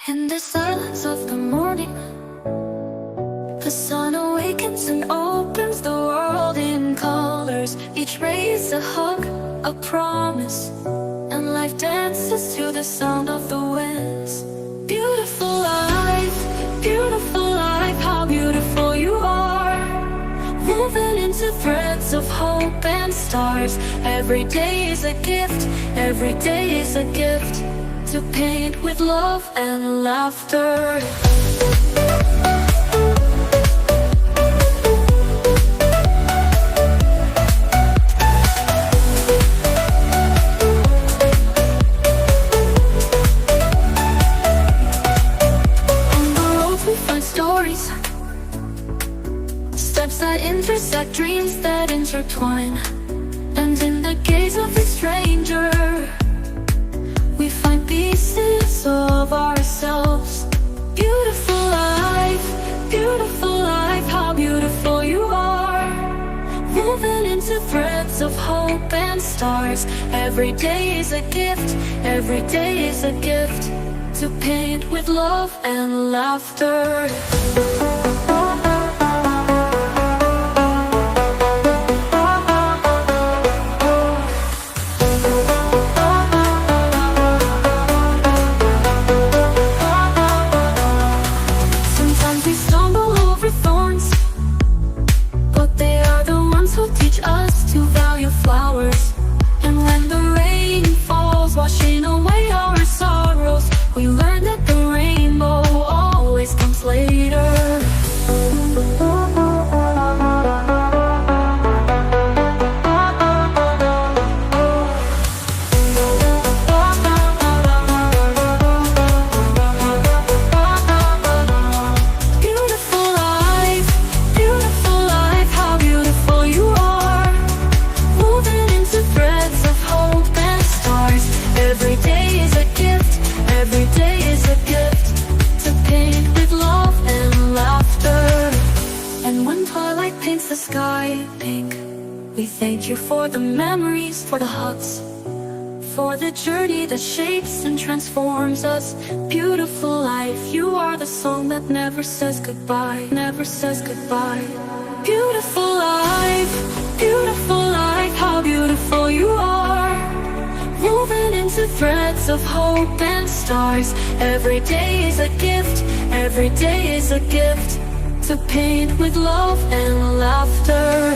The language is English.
In the silence of the morning, the sun awakens and opens the world in colors. Each ray is a hug, a promise, and life dances to the sound of the winds. Beautiful life, how beautiful you are. Woven into threads of hope and stars. Every day is a gift, every day is a gift, to paint with love and laughter. On the roads we find stories, steps that intersect, dreams that intertwine. And in the gaze of a stranger, we find pieces of ourselves. Beautiful life, how beautiful you are. Woven into threads of hope and stars. Every day is a gift, every day is a gift, to paint with love and laughter. Thank you for the memories, for the hugs, for the journey that shapes and transforms us. Beautiful life, you are the song that never says goodbye, never says goodbye. Beautiful life, how beautiful you are. Woven into threads of hope and stars. Every day is a gift, every day is a gift, to paint with love and laughter.